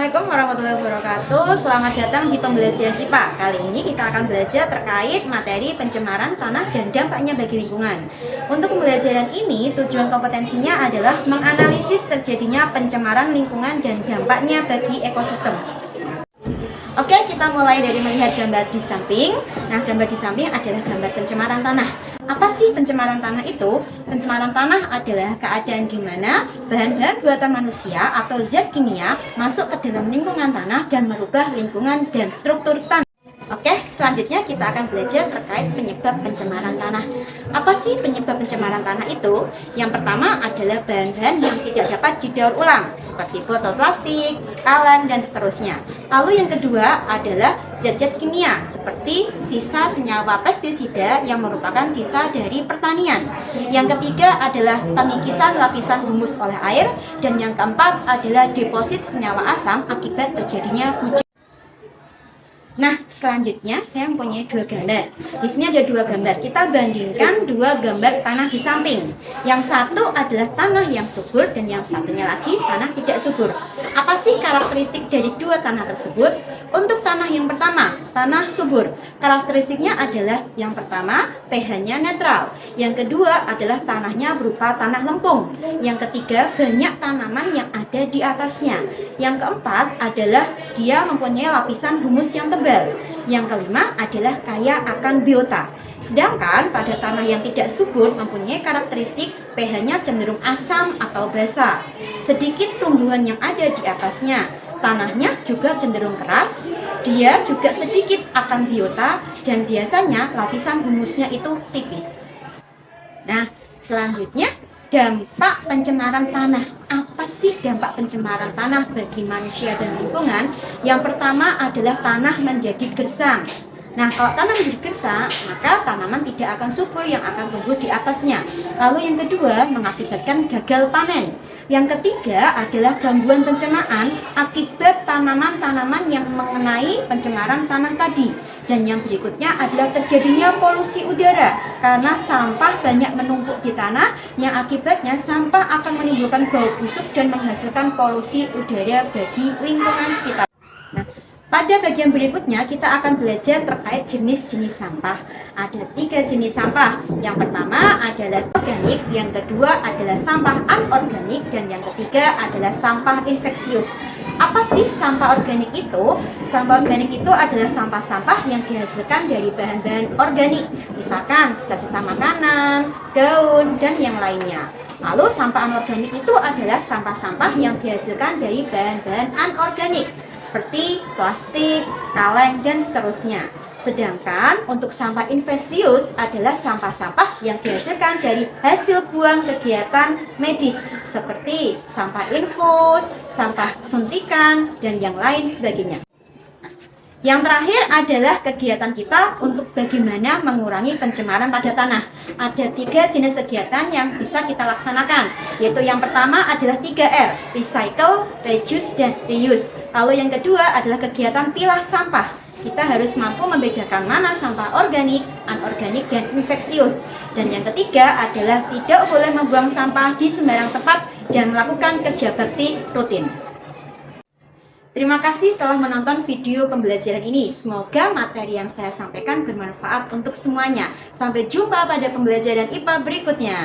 Assalamualaikum warahmatullahi wabarakatuh. Selamat datang di pembelajaran IPA. Kali ini kita akan belajar terkait materi pencemaran tanah dan dampaknya bagi lingkungan. Untuk pembelajaran ini, tujuan kompetensinya adalah menganalisis terjadinya pencemaran lingkungan dan dampaknya bagi ekosistem. Oke, kita mulai dari melihat gambar di samping. Nah, gambar di samping adalah gambar pencemaran tanah. Apa sih pencemaran tanah itu? Pencemaran tanah adalah keadaan di mana bahan-bahan buatan manusia atau zat kimia masuk ke dalam lingkungan tanah dan merubah lingkungan dan struktur tanah. Oke, selanjutnya kita akan belajar terkait penyebab pencemaran tanah. Apa sih penyebab pencemaran tanah itu? Yang pertama adalah bahan-bahan yang tidak dapat didaur ulang, seperti botol plastik, kaleng, dan seterusnya. Lalu yang kedua adalah zat-zat kimia, seperti sisa senyawa pestisida yang merupakan sisa dari pertanian. Yang ketiga adalah pengikisan lapisan humus oleh air. Dan yang keempat adalah deposit senyawa asam akibat terjadinya hujan. Nah, selanjutnya saya mempunyai dua gambar. Di sini ada dua gambar. Kita bandingkan dua gambar tanah di samping. Yang satu adalah tanah yang subur dan yang satunya lagi tanah tidak subur. Apa sih karakteristik dari dua tanah tersebut? Untuk tanah yang pertama, tanah subur. Karakteristiknya adalah yang pertama, pH-nya netral. Yang kedua adalah tanahnya berupa tanah lempung. Yang ketiga, banyak tanaman yang ada di atasnya. Yang keempat adalah dia mempunyai lapisan humus yang tebal. Yang kelima adalah kaya akan biota. Sedangkan pada tanah yang tidak subur mempunyai karakteristik pH-nya cenderung asam atau basa. Sedikit tumbuhan yang ada di atasnya. Tanahnya juga cenderung keras. Dia juga sedikit akan biota dan biasanya lapisan humusnya itu tipis. Nah, selanjutnya dampak pencemaran tanah. Apa sih dampak pencemaran tanah bagi manusia dan lingkungan? Yang pertama adalah tanah menjadi gersang. Nah, kalau tanah menjadi gersang, maka tanaman tidak akan subur yang akan tumbuh di atasnya. Lalu yang kedua, mengakibatkan gagal panen. Yang ketiga adalah gangguan pencernaan akibat tanaman-tanaman yang mengenai pencemaran tanah tadi. Dan yang berikutnya adalah terjadinya polusi udara karena sampah banyak menumpuk di tanah yang akibatnya sampah akan menimbulkan bau busuk dan menghasilkan polusi udara bagi lingkungan sekitar. Nah, pada bagian berikutnya kita akan belajar terkait jenis-jenis sampah. Ada 3 jenis sampah. Yang pertama adalah organik, yang kedua adalah sampah anorganik, dan yang ketiga adalah sampah infeksius. Apa sih sampah organik itu? Sampah organik itu adalah sampah-sampah yang dihasilkan dari bahan-bahan organik, misalkan sisa-sisa makanan, daun, dan yang lainnya. Lalu sampah anorganik itu adalah sampah-sampah yang dihasilkan dari bahan-bahan anorganik, seperti plastik, kaleng, dan seterusnya. Sedangkan untuk sampah infeksius adalah sampah-sampah yang dihasilkan dari hasil buang kegiatan medis, seperti sampah infus, sampah suntikan, dan yang lain sebagainya. Yang terakhir adalah kegiatan kita untuk bagaimana mengurangi pencemaran pada tanah. Ada 3 jenis kegiatan yang bisa kita laksanakan, yaitu yang pertama adalah 3R, recycle, reduce, dan reuse. Lalu yang kedua adalah kegiatan pilah sampah. Kita harus mampu membedakan mana sampah organik, anorganik, dan infeksius. Dan yang ketiga adalah tidak boleh membuang sampah di sembarang tempat dan melakukan kerja bakti rutin. Terima kasih telah menonton video pembelajaran ini. Semoga materi yang saya sampaikan bermanfaat untuk semuanya. Sampai jumpa pada pembelajaran IPA berikutnya.